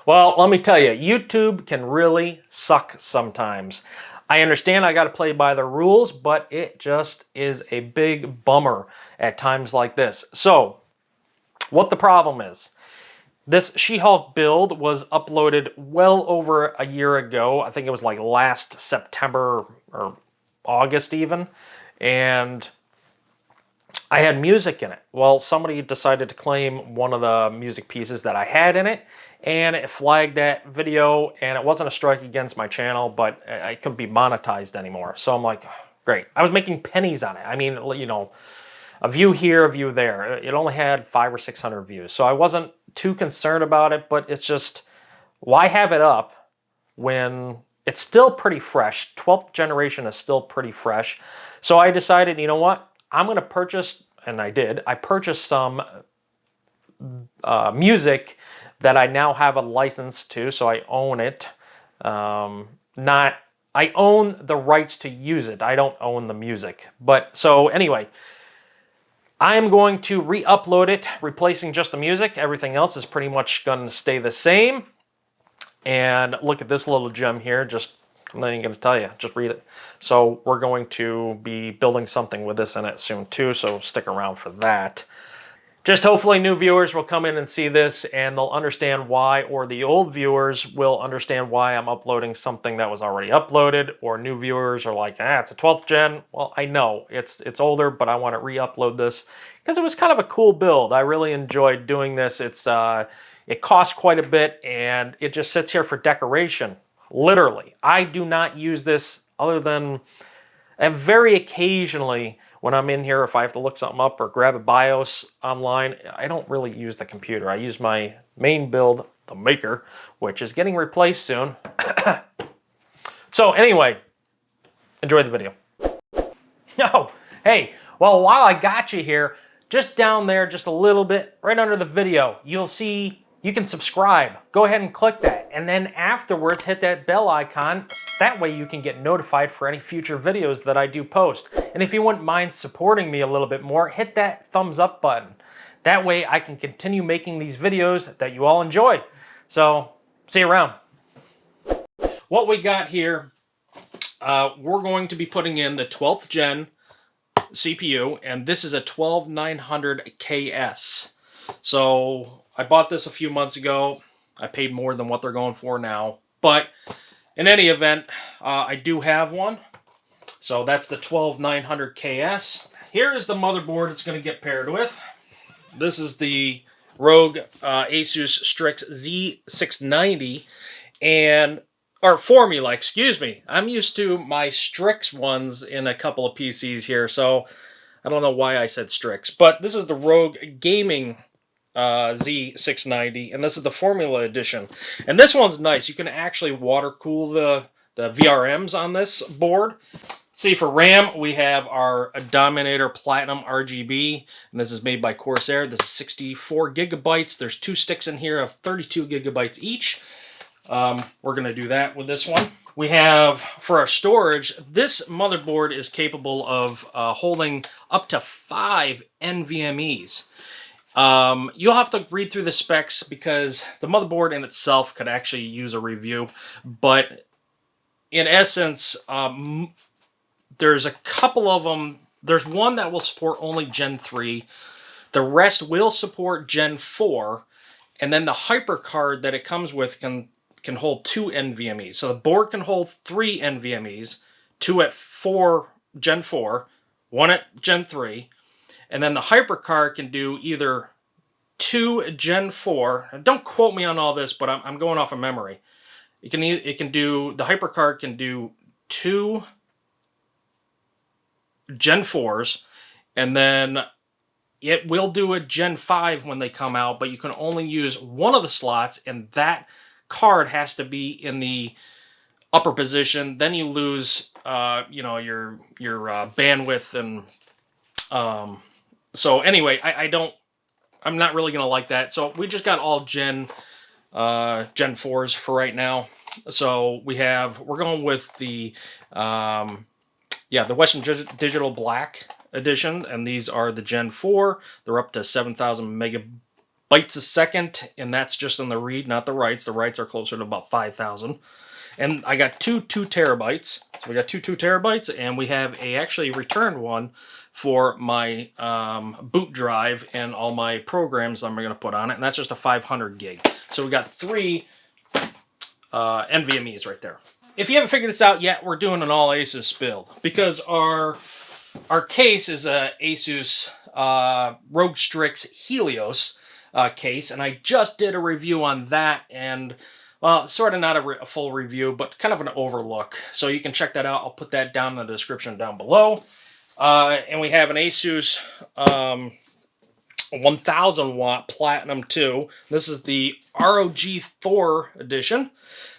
Well, let me tell you, YouTube can really suck sometimes. I understand I got to play by the rules, but it just is a big bummer at times like this. So, what the problem is, this She-Hulk build was uploaded well over a year ago. I think it was like last September or August even. And I had music in it. Well, somebody decided to claim one of the music pieces that I had in it, and it flagged that video, and it wasn't a strike against my channel, but I couldn't be monetized anymore. So I'm like, great. I was making pennies on it. I mean, you know, a view here, a view there. It only had 500 or 600 views. So I wasn't too concerned about it, but it's just, why have it up when it's still pretty fresh? 12th generation is still pretty fresh. So I decided, you know what? I'm going to purchase, and I did, I purchased some music that I now have a license to, so I own it. I own the rights to use it. I don't own the music. But so anyway, I am going to re-upload it, replacing just the music. Everything else is pretty much going to stay the same. And look at this little gem here. I'm not even going to tell you. Just read it. So we're going to be building something with this in it soon too, so stick around for that. Just hopefully new viewers will come in and see this and they'll understand why, or the old viewers will understand why I'm uploading something that was already uploaded, or new viewers are like, it's a 12th gen. Well, I know it's older, but I want to re-upload this because it was kind of a cool build. I really enjoyed doing this. It costs quite a bit and it just sits here for decoration. Literally, I do not use this other than very occasionally when I'm in here, if I have to look something up or grab a BIOS online. I don't really use the computer. I use my main build, the Maker, which is getting replaced soon. So anyway, enjoy the video. Oh, hey, well, while I got you here, just down there, just a little bit, right under the video, you'll see you can subscribe. Go ahead and click that. And then afterwards, hit that bell icon. That way you can get notified for any future videos that I do post. And if you wouldn't mind supporting me a little bit more, hit that thumbs up button. That way I can continue making these videos that you all enjoy. So, see you around. What we got here, we're going to be putting in the 12th gen CPU, and this is a 12900KS. So I bought this a few months ago. I paid more than what they're going for now. But in any event, I do have one. So that's the 12900KS. Here is the motherboard it's going to get paired with. This is the Rogue Asus Strix Z690 or Formula, excuse me. I'm used to my Strix ones in a couple of PCs here, so I don't know why I said Strix. But this is the Rogue Gaming Z690, and this is the Formula Edition. And this one's nice. You can actually water cool the VRMs on this board. See, for RAM, we have our Dominator Platinum RGB, and this is made by Corsair. This is 64 gigabytes. There's two sticks in here of 32 gigabytes each. We're going to do that with this one. We have, for our storage, this motherboard is capable of holding up to 5 NVMEs. You'll have to read through the specs because the motherboard in itself could actually use a review, but in essence, there's a couple of them. There's one that will support only Gen 3. The rest will support Gen 4, and then the HyperCard that it comes with can hold 2 NVMEs. So the board can hold 3 NVMEs, 2 at Gen 4, 1 at Gen 3, and then the HyperCard can do either 2 Gen 4. Don't quote me on all this, but I'm going off of memory. The HyperCard can do 2 Gen 4s, and then it will do a Gen 5 when they come out, but you can only use one of the slots, and that card has to be in the upper position. Then you lose, your bandwidth, and so anyway, I'm not really gonna like that. So we just got all Gen 4s for right now. So we're going with the Western Digital Black Edition, and these are the Gen 4. They're up to 7,000 bytes a second, and that's just on the read, not the writes. The writes are closer to about 5,000. And I got two 2 terabytes. So we got two 2 terabytes, and we have a actually returned one for my boot drive and all my programs I'm going to put on it, and that's just a 500 gig. So we got 3 NVMe's right there. If you haven't figured this out yet, we're doing an all Asus build because our case is a Asus ROG Strix Helios case, and I just did a review on that, and well, sort of not a full review, but kind of an overlook. So you can check that out. I'll put that down in the description down below. And we have an Asus 1000 watt Platinum 2. This is the ROG Thor edition.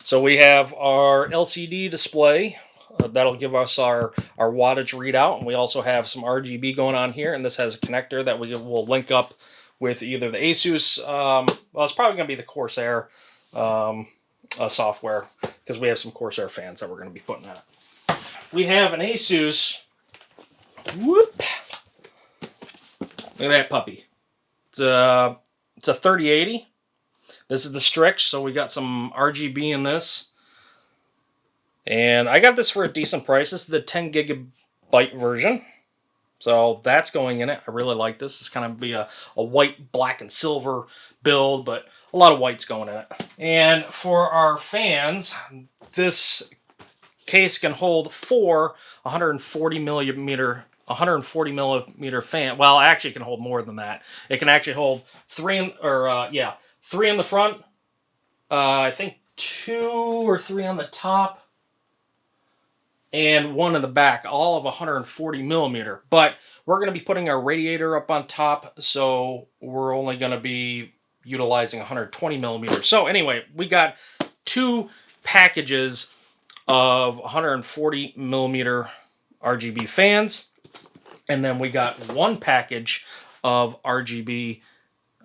So we have our LCD display. That'll give us our wattage readout. And we also have some RGB going on here. And this has a connector that we will link up with either the Asus, well, it's probably going to be the Corsair software, because we have some Corsair fans that we're going to be putting on it. We have an Asus, whoop, look at that puppy. It's a 3080. This is the Strix, so we got some RGB in this. And I got this for a decent price. This is the 10 gigabyte version. So that's going in it. I really like this. It's kind of be a white, black, and silver build, but a lot of whites going in it. And for our fans, this case can hold 4 140 millimeter fan. Well, actually, it can hold more than that. It can actually hold 3 in the front. I think 2 or 3 on the top. And 1 in the back, all of 140 millimeter. But we're going to be putting our radiator up on top, so we're only going to be utilizing 120 millimeter. So anyway, we got 2 packages of 140 millimeter RGB fans, and then we got 1 package of RGB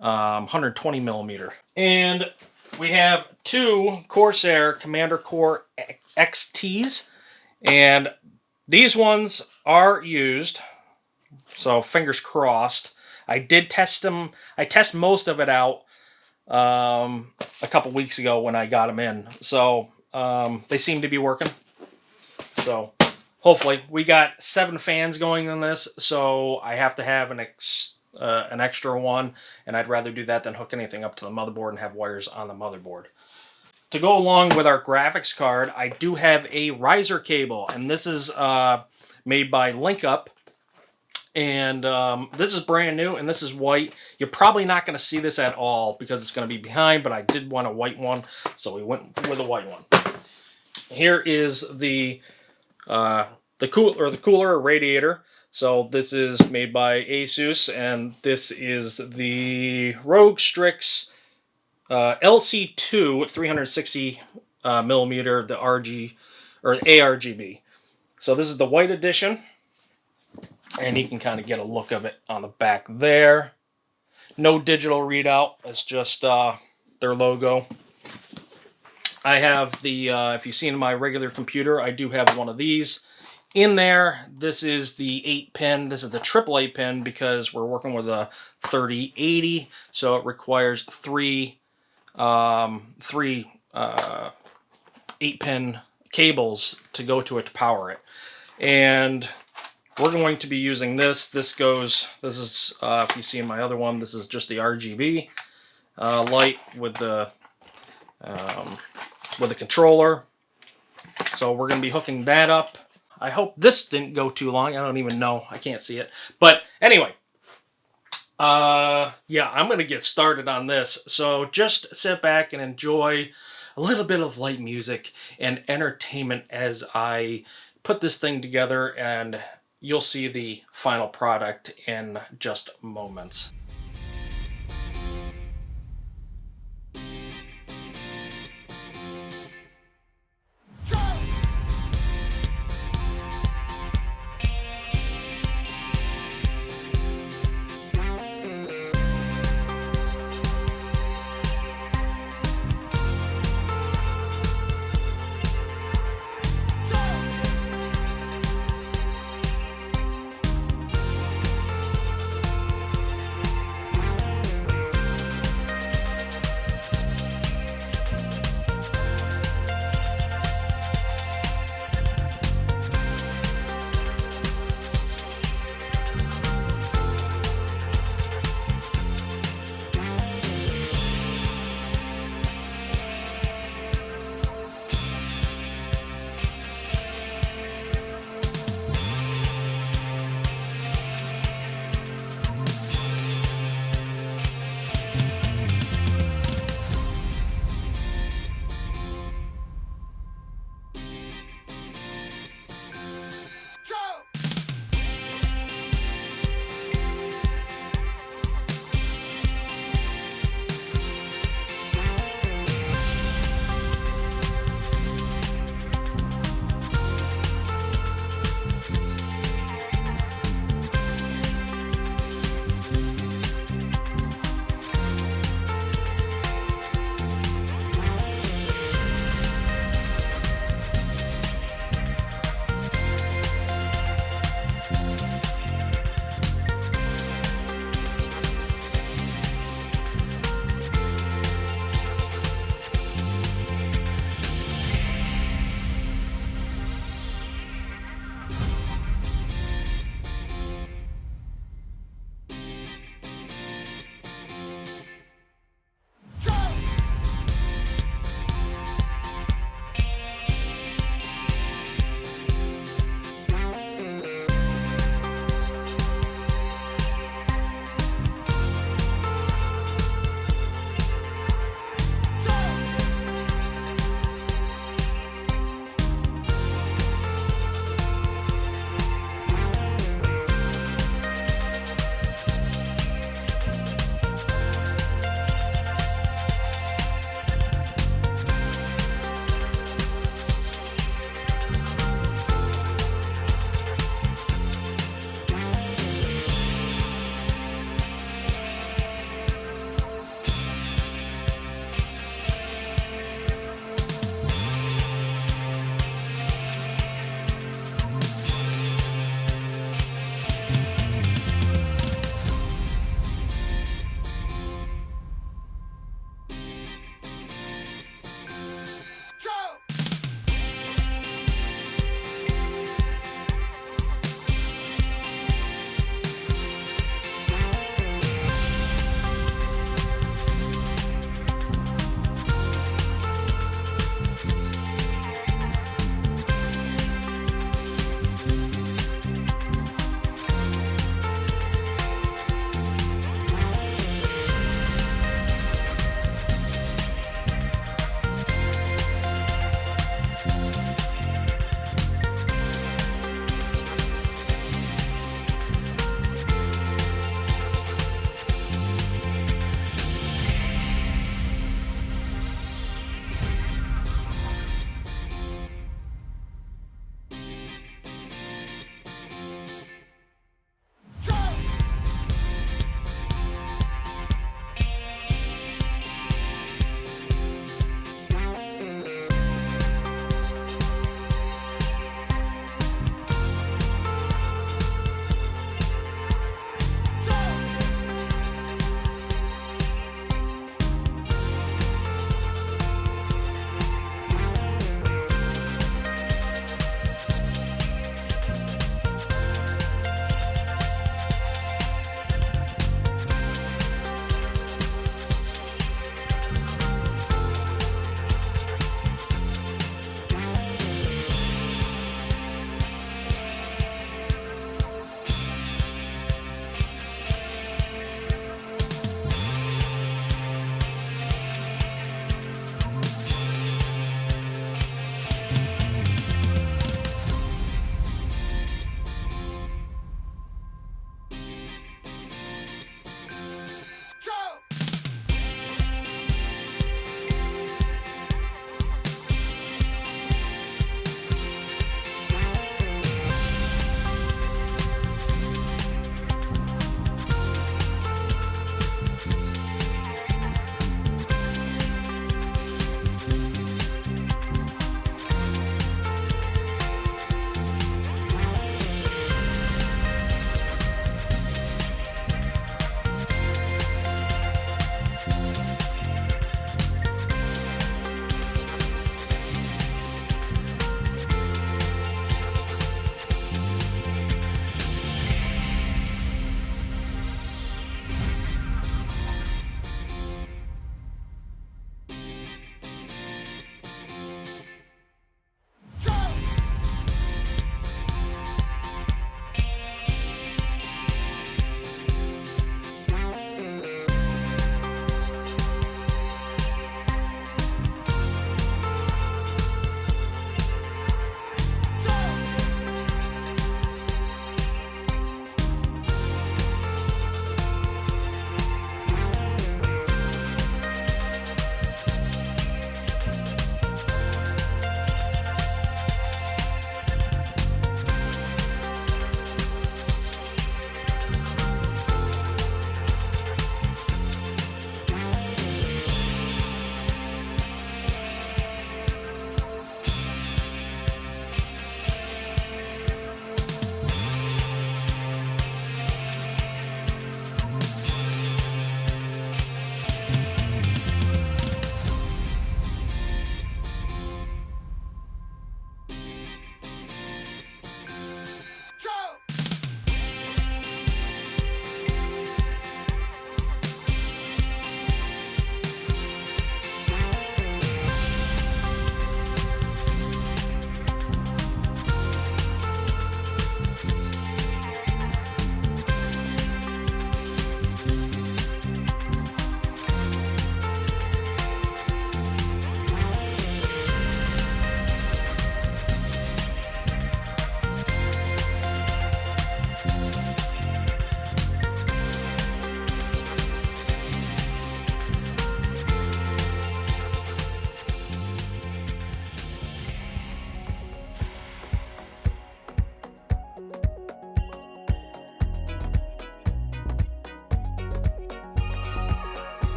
120 millimeter. And we have 2 Corsair Commander Core XTs. And these ones are used, so fingers crossed. I did test them. I tested most of it out a couple weeks ago when I got them in. So they seem to be working. So hopefully. We got 7 fans going on this, so I have to have an extra one, and I'd rather do that than hook anything up to the motherboard and have wires on the motherboard. To go along with our graphics card, I do have a riser cable, and this is made by LinkUp, and this is brand new, and this is white. You're probably not going to see this at all because it's going to be behind, but I did want a white one, so we went with a white one. Here is the cooler radiator. So this is made by Asus, and this is the ROG Strix LC2 360 millimeter, the ARGB. So this is the white edition, and you can kind of get a look of it on the back there. No digital readout, it's just their logo. I have the, if you've seen my regular computer, I do have one of these in there. This is the 8-pin. This is the AAA pin because we're working with a 3080, so it requires 3 8-pin cables to go to it to power it. And we're going to be using this. This is, if you see in my other one, this is just the RGB light with the controller. So we're going to be hooking that up. I hope this didn't go too long. I don't even know. I can't see it. But anyway, yeah, I'm going to get started on this. So just sit back and enjoy a little bit of light music and entertainment as I put this thing together, and you'll see the final product in just moments.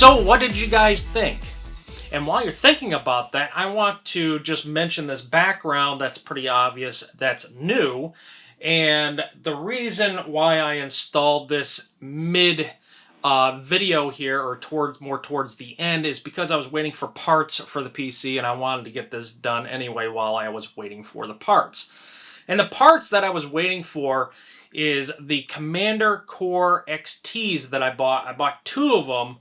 So what did you guys think? And while you're thinking about that, I want to just mention this background that's pretty obvious, that's new. And the reason why I installed this mid video here, or more towards the end, is because I was waiting for parts for the PC and I wanted to get this done anyway while I was waiting for the parts. And the parts that I was waiting for is the Commander Core XTs that I bought. I bought 2 of them,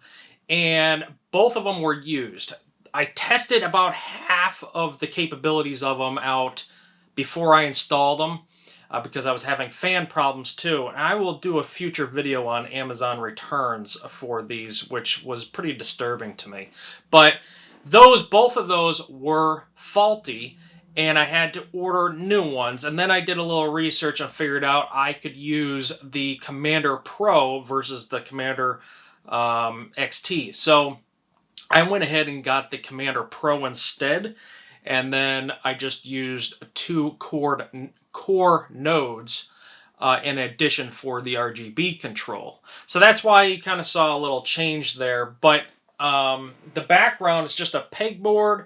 and both of them were used. I tested about half of the capabilities of them out before I installed them because I was having fan problems too. And I will do a future video on Amazon returns for these, which was pretty disturbing to me. But both of those were faulty, and I had to order new ones. And then I did a little research and figured out I could use the Commander Pro versus the Commander XT. So I went ahead and got the Commander Pro instead, and then I just used 2 core nodes in addition for the RGB control. So that's why you kind of saw a little change there. But the background is just a pegboard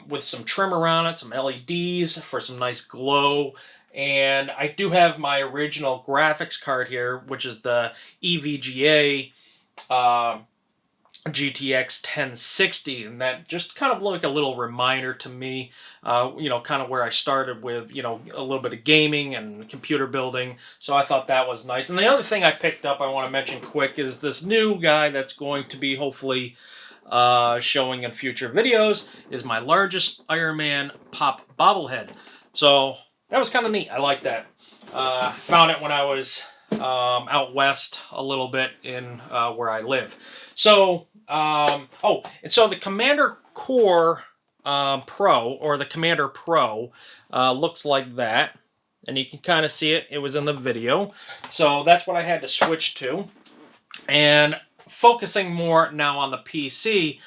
with some trim around it, some LEDs for some nice glow. And I do have my original graphics card here, which is the EVGA GTX 1060, and that just kind of like a little reminder to me, you know, kind of where I started with, you know, a little bit of gaming and computer building. So I thought that was nice. And the other thing I picked up I want to mention quick is this new guy that's going to be hopefully showing in future videos is my largest Iron Man pop bobblehead. So that was kind of neat. I like that. Found it when I was out west a little bit in where I live. So, and so the Commander Core Pro, or the Commander Pro, looks like that. And you can kind of see it. It was in the video. So that's what I had to switch to. And focusing more now on the PC,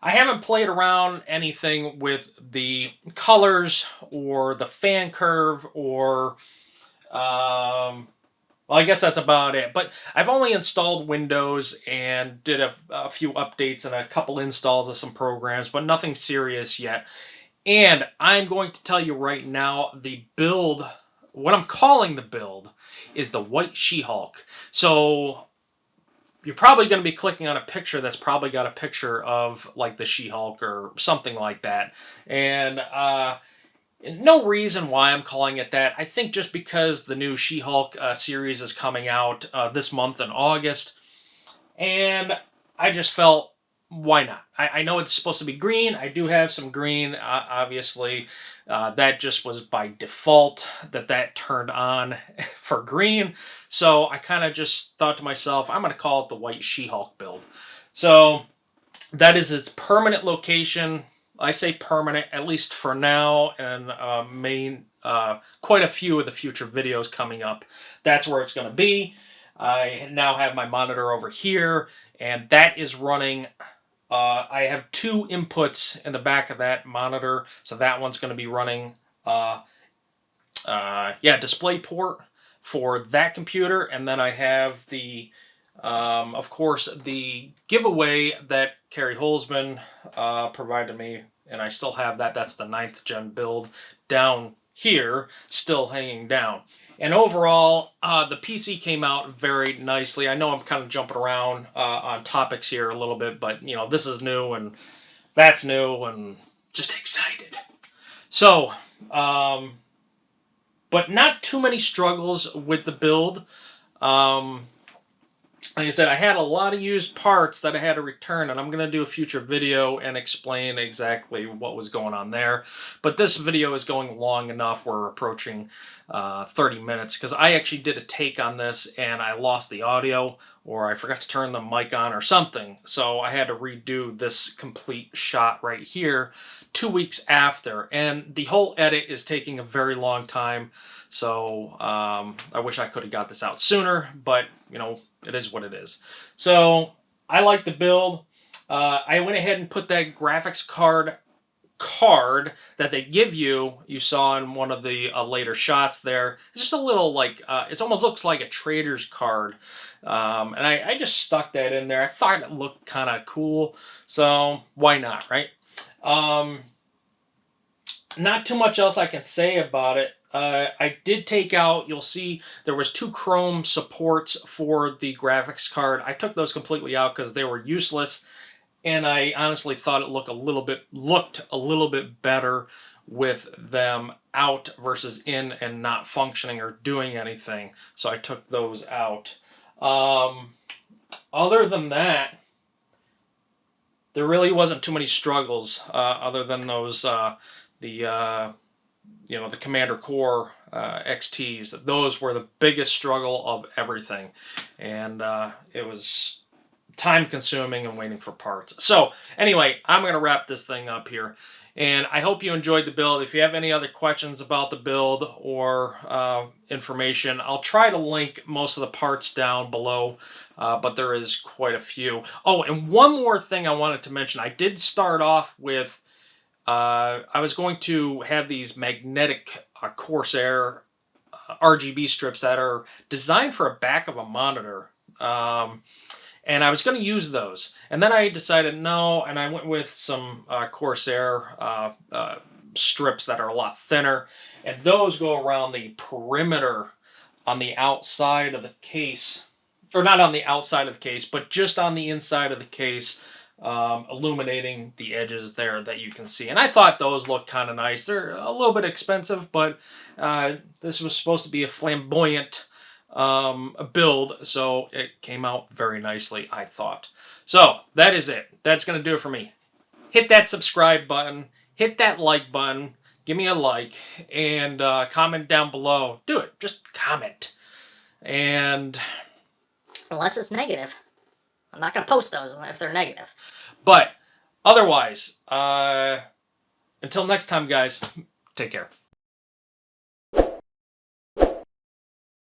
I haven't played around anything with the colors or the fan curve or, well, I guess that's about it. But I've only installed Windows and did a few updates and a couple installs of some programs, but nothing serious yet. And I'm going to tell you right now, the build, what I'm calling the build, is the White She-Hulk. So you're probably going to be clicking on a picture that's probably got a picture of like the She-Hulk or something like that. And no reason why I'm calling it that. I think just because the new She-Hulk series is coming out this month in August. And I just felt, why not? I know it's supposed to be green. I do have some green, obviously. That just was by default that turned on for green. So I kind of just thought to myself, I'm going to call it the White She-Hulk build. So that is its permanent location. I say permanent, at least for now, and quite a few of the future videos coming up. That's where it's going to be. I now have my monitor over here, and that is running. I have 2 inputs in the back of that monitor, so that one's going to be running, DisplayPort for that computer, and then I have the, of course, the giveaway that Carrie Holzman provided me, and I still have that. That's the 9th gen build down here, still hanging down. And overall, the PC came out very nicely. I know I'm kind of jumping around on topics here a little bit, but, you know, this is new and that's new and just excited. So, but not too many struggles with the build. Like I said, I had a lot of used parts that I had to return, and I'm going to do a future video and explain exactly what was going on there. But this video is going long enough. We're approaching 30 minutes, because I actually did a take on this, and I lost the audio, or I forgot to turn the mic on or something. So I had to redo this complete shot right here 2 weeks after. And the whole edit is taking a very long time. So I wish I could have got this out sooner, but, you know, it is what it is. So I like the build. I went ahead and put that graphics card card that they give you. You saw in one of the later shots there. It's just a little like, it almost looks like a trader's card. And I just stuck that in there. I thought it looked kind of cool. So why not, right? Not too much else I can say about it. I did take out, you'll see there was 2 chrome supports for the graphics card. I took those completely out because they were useless, and I honestly thought it looked a little bit better with them out versus in and not functioning or doing anything. So I took those out. Other than that, there really wasn't too many struggles other than those the Commander Core XTs. Those were the biggest struggle of everything, and it was time consuming and waiting for parts. So anyway, I'm going to wrap this thing up here, and I hope you enjoyed the build. If you have any other questions about the build or information, I'll try to link most of the parts down below, but there is quite a few. Oh, and one more thing I wanted to mention. I did start off with I was going to have these magnetic Corsair RGB strips that are designed for a back of a monitor. And I was going to use those. And then I decided no, and I went with some Corsair strips that are a lot thinner. And those go around the perimeter on the outside of the case. Or not on the outside of the case, but just on the inside of the case. Illuminating the edges there that you can see. And I thought those looked kind of nice. They're a little bit expensive, but this was supposed to be a flamboyant build, so it came out very nicely, I thought. So that is it. That's going to do it for me. Hit that subscribe button. Hit that like button. Give me a like. And comment down below. Do it. Just comment. And unless it's negative. I'm not going to post those if they're negative. But otherwise, until next time, guys, take care.